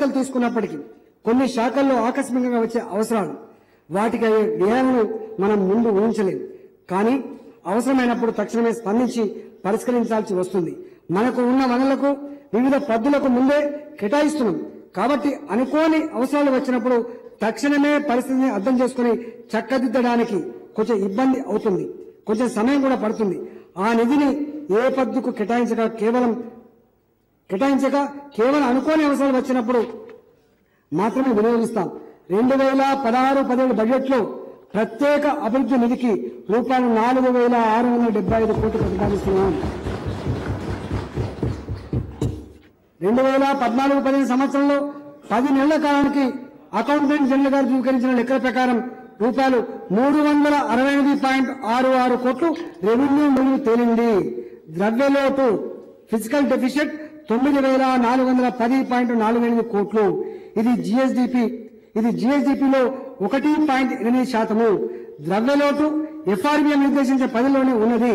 జాగ్రత్తలు తీసుకున్నప్పటికీ కొన్ని శాఖల్లో ఆకస్మికంగా వచ్చే అవసరాలు వాటికి అయ్యే వ్యయాలను మనం ముందు ఊహించలేం. కానీ అవసరమైనప్పుడు తక్షణమే స్పందించి పరిష్కరించాల్సి వస్తుంది. మనకు ఉన్న వనరులకు వివిధ పద్ధతులకు ముందే కేటాయిస్తున్నాం కాబట్టి అనుకోని అవసరాలు వచ్చినప్పుడు తక్షణమే పరిస్థితిని అర్థం చేసుకుని చక్కదిద్దడానికి కొంచెం ఇబ్బంది అవుతుంది, కొంచెం సమయం కూడా పడుతుంది. ఆ నిధిని ఏ పద్ధతికు కేటాయించక కేవలం అనుకోని అవసరాలు వచ్చినప్పుడు మాత్రమే వినియోగిస్తాం. 2016-17 బడ్జెట్లో ప్రత్యేక అభివృద్ధి నిధికి రూపాయలు 4,675 కోట్లు ప్రతిపాదిస్తున్నాం. 2014-15 సంవత్సరంలో 10 నెలల కాలానికి అకౌంటెంట్ జనరల్ గారు స్వీకరించిన లెక్కల ప్రకారం రూపాయలు 368.66 కోట్లు రెవెన్యూ మిగులు తేలింది. ద్రవ్యలోటు ఫిజికల్ డెఫిసిట్ 9,410.48 కోట్లు. ఇది జిఎస్డిపిలో 1.8%. ద్రవ్యలోటు ఎఫ్ఆర్బిఎం నిర్దేశించే పరిధిలోనే ఉన్నది.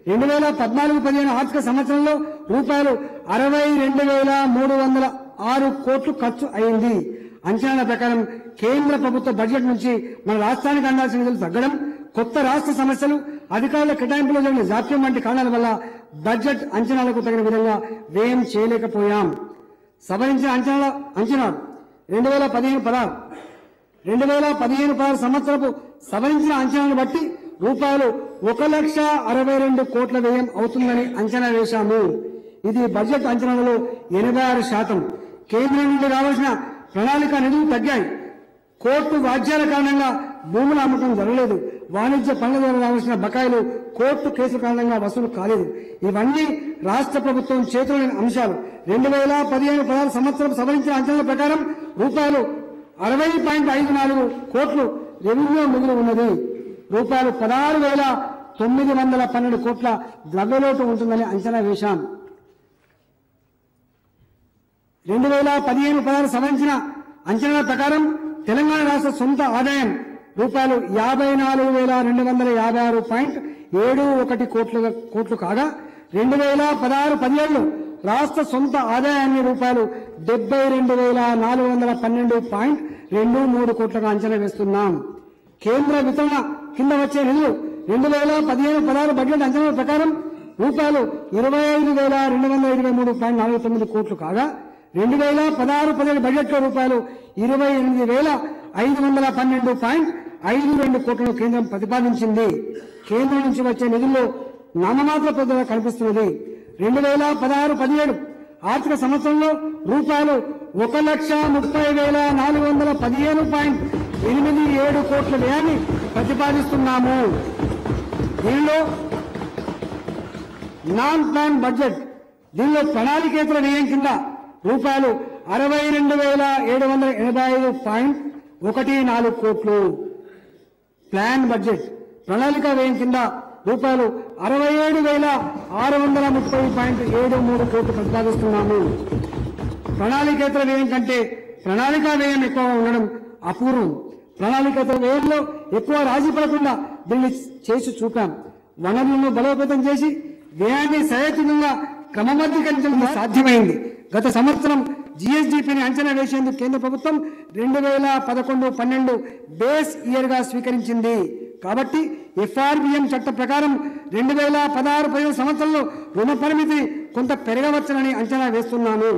2014-15 ఆర్థిక సంవత్సరంలో రూపాయలు 62,306 కోట్లు ఖర్చు అయింది. అంచనాల ప్రకారం కేంద్ర ప్రభుత్వ బడ్జెట్ నుంచి మన రాష్ట్రానికి అందాల్సిన నిధులు తగ్గడం, కొత్త రాష్ట్ర సమస్యలు, అధికారుల కేటాయింపులో జరిగిన జాప్యం వంటి కారణాల వల్ల బడ్జెట్ అంచనాలకు తగిన విధంగా వ్యయం చేయలేకపోయాం. సవరించిన అంచనాలు 2015-16 సంవత్సరపు సవరించిన అంచనాలను బట్టి రూపాయలు 1,62 కోట్ల వ్యయం అవుతుందని అంచనా వేశాము. ఇది బడ్జెట్ అంచనాలలో 86%. కేంద్రం నుండి రావాల్సిన ప్రణాళిక నిధులు తగ్గాయి. కోర్టు వాద్యాల కారణంగా భూముల అమ్మకం జరగలేదు. వాణిజ్య పనుల ద్వారా రావాల్సిన బకాయిలు కోర్టు కేసుల కారణంగా వసూలు కాలేదు. ఇవన్నీ రాష్ట్ర ప్రభుత్వం చేతులేని అంశాలు. 2015-16 సంవత్సరం సవరించిన అంచనాల ప్రకారం రూపాయలు 60.54 కోట్లు రెవెన్యూ మిగులు ఉన్నది. రూపాయలు 16,912 కోట్ల ద్రవ్యలోటు ఉంటుందని అంచనా వేశాం. 2015-16 సవరించిన అంచనాల ప్రకారం తెలంగాణ రాష్ట్ర సొంత ఆదాయం రూపాయలు 54,256.71 కోట్లు కాగా 2016-17 రాష్ట్ర సొంత ఆదాయాన్ని రూపాయలు 72,412.23 కోట్లుగా అంచనా వేస్తున్నాం. కేంద్ర వితరణ కింద వచ్చే నిధులు 2015-16 బడ్జెట్ అంచనాల ప్రకారం రూపాయలు 25,223.49 కోట్లు కాగా 2016-17 బడ్జెట్లో రూపాయలు 28,512.52 కోట్లను కేంద్రం ప్రతిపాదించింది. కేంద్రం నుంచి వచ్చే నిధుల్లో నామమాత్ర పెద్దగా కనిపిస్తున్నది. 2016-17 ఆర్థిక సంవత్సరంలో రూపాయలు 1,30,415.87 కోట్ల వ్యయాన్ని ప్రతిపాదిస్తున్నాము. దీనిలో నాన్ ప్లాన్ బడ్జెట్, దీనిలో ప్రణాళికేతర వ్యయం కింద రూపాయలు 62,785.14 కోట్లు. ప్లాన్ బడ్జెట్ ప్రణాళిక వ్యయం కింద రూపాయలు 67,630.73 కోట్లు ప్రతిపాదిస్తున్నాము. ప్రణాళికేతర వ్యయం కంటే ప్రణాళికా వ్యయం ఎక్కువగా ఉండడం అపూర్వం. ప్రణాళికేతర వ్యయంలో ఎక్కువ రాజీ పడకుండా దీన్ని చేసి చూపాం. వనరులను బలోపేతం చేసి వ్యయాన్ని సహేతుకంగా క్రమబద్ధీకరించడం సాధ్యమైంది. గత సంవత్సరం జిఎస్డిపిని అంచనా వేసేందుకు కేంద్ర ప్రభుత్వం 2011-12 బేస్ ఇయర్ గా స్వీకరించింది. కాబట్టి ఎఫ్ఆర్బిఎం చట్ట ప్రకారం 2016-17 సంవత్సరంలో రుణ పరిమితి కొంత పెరగవచ్చునని అంచనా వేస్తున్నాను.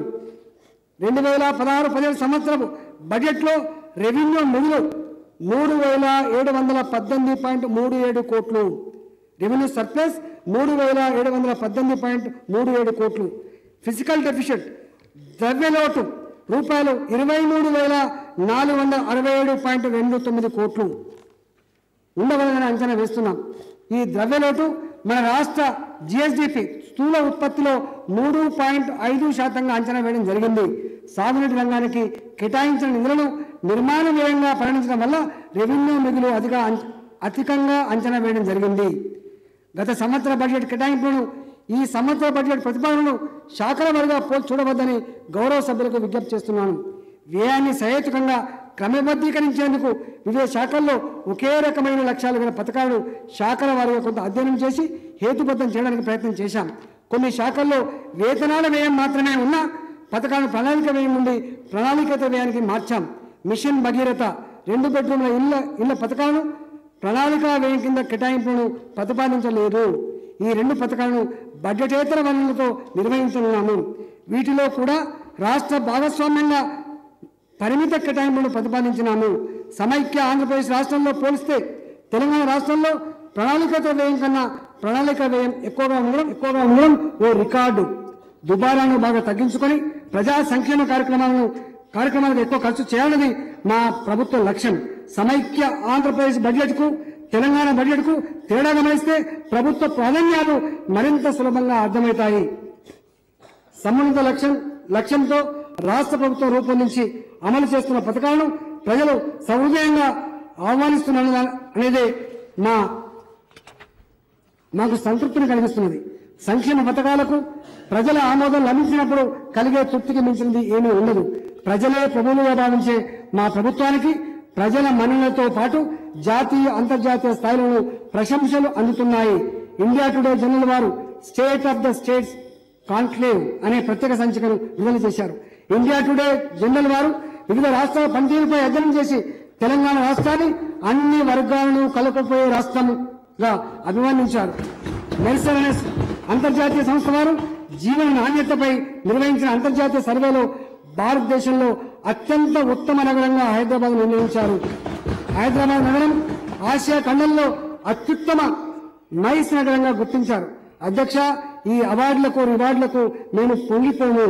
2016-17 సంవత్సరం బడ్జెట్లో రెవెన్యూ మిగులు 3,718.37 కోట్లు, రెవెన్యూ సర్ప్లస్ 3,718.37 కోట్లు, ఫిజికల్ డెఫిసిట్ ద్రవ్యలోటు రూపాయలు 23,467.29 కోట్లు ఉండవలనని అంచనా వేస్తున్నాం. ఈ ద్రవ్యలోటు మన రాష్ట్ర జిఎస్డిపి స్థూల ఉత్పత్తిలో 3.5% అంచనా వేయడం జరిగింది. సాగునీటి రంగానికి కేటాయించిన నిధులను నిర్మాణ వ్యయంగా పరిగణించడం వల్ల రెవెన్యూ మిగులు అధికంగా అంచనా వేయడం జరిగింది. గత సంవత్సర బడ్జెట్ కేటాయింపులను ఈ సంవత్సర బడ్జెట్ ప్రతిపాదనను శాఖల వారీగా పోల్చి చూడవద్దని గౌరవ సభ్యులకు విజ్ఞప్తి చేస్తున్నాను. వ్యయాన్ని సహేతుకంగా క్రమబద్ధీకరించేందుకు వివిధ శాఖల్లో ఒకే రకమైన లక్ష్యాలు గల పథకాలను శాఖల వారీగా కొంత అధ్యయనం చేసి హేతుబద్ధం చేయడానికి ప్రయత్నం చేశాం. కొన్ని శాఖల్లో వేతనాల వ్యయం మాత్రమే ఉన్నా పథకాలను ప్రణాళిక వ్యయం నుండి ప్రణాళికేతర వ్యయానికి మార్చాం. మిషన్ భగీరథ 2 బెడ్రూమ్ల ఇళ్ల పథకాలను ప్రణాళికా వ్యయం కింద కేటాయింపులను ప్రతిపాదించలేదు. ఈ 2 పథకాలను బడ్జెటేతర వనరులతో నిర్వహించనున్నాము. వీటిలో కూడా రాష్ట్ర భాగస్వామ్యంగా పరిమిత కేటాయింపులను ప్రతిపాదించినాము. సమైక్య ఆంధ్రప్రదేశ్ రాష్ట్రంలో పోలిస్తే తెలంగాణ రాష్ట్రంలో ప్రణాళికేతర వ్యయం కన్నా ప్రణాళిక వ్యయం ఎక్కువగా ఉండడం ఓ రికార్డు. దుబారాను బాగా తగ్గించుకొని ప్రజా సంక్షేమ కార్యక్రమాలకు ఎక్కువ ఖర్చు చేయాలని మా ప్రభుత్వ లక్ష్యం. సమైక్య ఆంధ్రప్రదేశ్ బడ్జెట్కు తెలంగాణ బడ్జెట్కు తేడా గమనిస్తే ప్రభుత్వ ప్రాధాన్యాలు మరింత సులభంగా అర్థమవుతాయి. సంబంధిత లక్ష్యంతో రాష్ట్ర ప్రభుత్వం రూపొందించి అమలు చేస్తున్న పథకాలను ప్రజలు సహృదయంగా ఆహ్వానిస్తున్నారు అనేదే మాకు సంతృప్తిని కలిగిస్తున్నది. సంక్షేమ పథకాలకు ప్రజల ఆమోదం లభించినప్పుడు కలిగే తృప్తికి మించినది ఏమీ ఉండదు. ప్రజలే ప్రభువులుగా భావించే మా ప్రభుత్వానికి ప్రజల మన్ననలతో పాటు జాతీయ అంతర్జాతీయ స్థాయిలో ప్రశంసలు అందుతున్నాయి. ఇండియా టుడే జర్నల్ వారు state of the states conclave అనే ప్రత్యేక సంచికను విడుదల చేశారు. ఇండియా టుడే జర్నల్ వారు వివిధ రాష్ట్రాల పనితీరుపై అధ్యయనం చేసి తెలంగాణ రాష్ట్రాన్ని అన్ని వర్గాలను కలుపుకుపోయే రాష్ట్రంగా అభివర్ణించారు. మెర్సర్ అనే అంతర్జాతీయ సంస్థ వారు జీవన నాణ్యతపై నిర్వహించిన అంతర్జాతీయ సర్వేలో భారతదేశంలో అత్యంత ఉత్తమ నగరంగా హైదరాబాద్ నిర్ణయించారు. హైదరాబాద్ నగరం ఆసియా ఖండంలో అత్యుత్తమ నైస్ నగరంగా గుర్తించారు. అధ్యక్ష, ఈ రివార్డులకు మేము పొంగిపోము.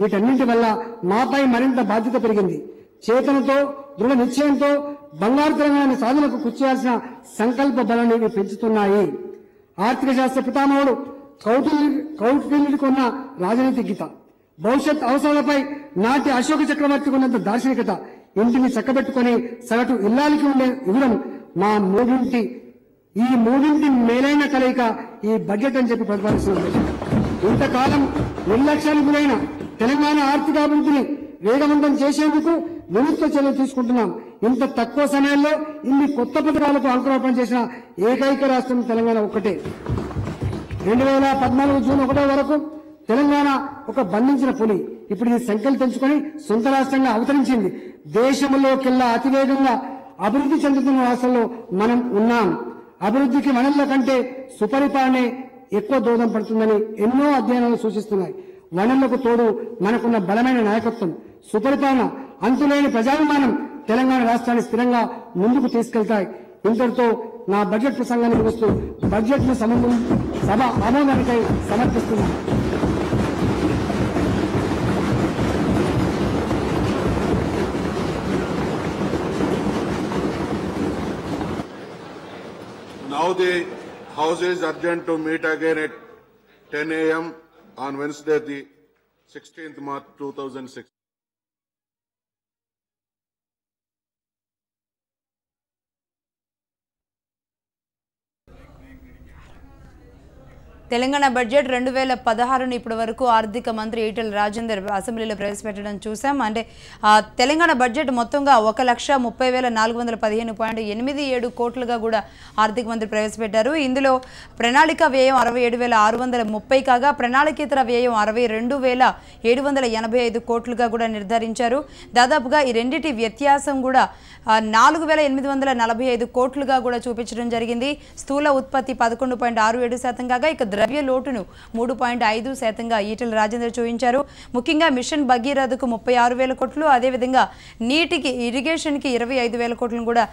వీటన్నింటి వల్ల మాపై మరింత బాధ్యత పెరిగింది. చేతనతో దృఢ నిశ్చయంతో బంగారు తెలంగాణ సాధనకు కృషి చేయాల్సిన సంకల్ప బలాన్ని ఇవి పెంచుతున్నాయి. ఆర్థిక శాస్త్ర పితామహుడు కౌటిల్యుడికి ఉన్న రాజనీతి గీత, భవిష్యత్ అవసరాలపై నాటి అశోక చక్రవర్తికి ఉన్నంత దార్శనికత, ఇంటిని చక్కబెట్టుకుని సగటు ఇల్లాలికి ఉండే ఇవ్వడం మా మూడింటి మేలైన కలయిక ఈ బడ్జెట్ అని చెప్పి ప్రతిపాదిస్తున్నారు. ఇంతకాలం నిర్లక్ష్యానికి గురైన తెలంగాణ ఆర్థికాభివృద్ధిని వేగవంతం చేసేందుకు వినూత్న చర్యలు తీసుకుంటున్నాం. ఇంత తక్కువ సమయంలో ఇన్ని కొత్త పథకాలకు అంకురార్పణ చేసిన ఏకైక రాష్ట్రం తెలంగాణ ఒక్కటే. 2014 జూన్ 1 వరకు తెలంగాణ ఒక బంధించిన పులి. ఇప్పుడు ఈ సంఖ్యలు తెంచుకొని సొంత రాష్ట్రంగా అవతరించింది. దేశంలోకెల్లా అతివేగంగా అభివృద్ధి చెందుతున్న రాష్ట్రంలో మనం ఉన్నాం. అభివృద్ధికి వనరుల కంటే సుపరిపాలనే ఎక్కువ దోహదం పడుతుందని ఎన్నో అధ్యయనాలు సూచిస్తున్నాయి. వనరులకు తోడు మనకున్న బలమైన నాయకత్వం, సుపరిపాలన, అంతులేని ప్రజాభిమానం తెలంగాణ రాష్ట్రాన్ని స్థిరంగా ముందుకు తీసుకెళ్తాయి. ఇంతటితో నా బడ్జెట్ ప్రసంగాన్ని ముగిస్తూ బడ్జెట్ను సభ ఆమోదానికై సమర్పిస్తున్నాను. Now the House is adjourned to meet again at 10 a.m. on Wednesday, the 16th March 2006. Telangana budget 2016 ఇప్పటి వరకు ఆర్థిక మంత్రి ఈటెల రాజేందర్ అసెంబ్లీలో ప్రవేశపెట్టడం చూసాం. అంటే తెలంగాణ బడ్జెట్ మొత్తంగా 1,30,415.87 కోట్లుగా కూడా ఆర్థిక మంత్రి ప్రవేశపెట్టారు. ఇందులో ప్రణాళిక వ్యయం 67,630 కాగా ప్రణాళికేతర వ్యయం 62,785 కోట్లుగా కూడా నిర్ధారించారు. దాదాపుగా ఈ రెండింటి వ్యత్యాసం కూడా 4,845 కోట్లుగా కూడా చూపించడం జరిగింది. స్థూల ఉత్పత్తి 11.67% కాగా ఇక ద్రవ్య లోటును 3.5%గా ఈటెల రాజేందర్ చూపించారు. ముఖ్యంగా మిషన్ భగీరథకు 36,000 కోట్లు, అదేవిధంగా నీటికి ఇరిగేషన్కి 25,000 కోట్లను కూడా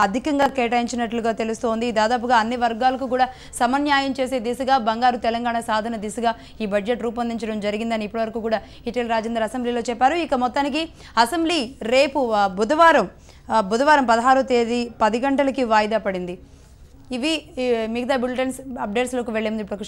అధికంగా కేటాయించినట్లుగా తెలుస్తోంది. దాదాపుగా అన్ని వర్గాలకు కూడా సమన్యాయం చేసే దిశగా బంగారు తెలంగాణ సాధన దిశగా ఈ బడ్జెట్ రూపొందించడం జరిగిందని ఇప్పటివరకు కూడా ఈటెల రాజేందర్ అసెంబ్లీలో చెప్పారు. ఇక మొత్తానికి అసెంబ్లీ రేపు బుధవారం 16వ తేదీ 10 గంటలకి వాయిదా పడింది. ఇవి మిగతా బులెటిన్స్ అప్డేట్స్లోకి వెళ్ళేందుకు ఇప్పుడు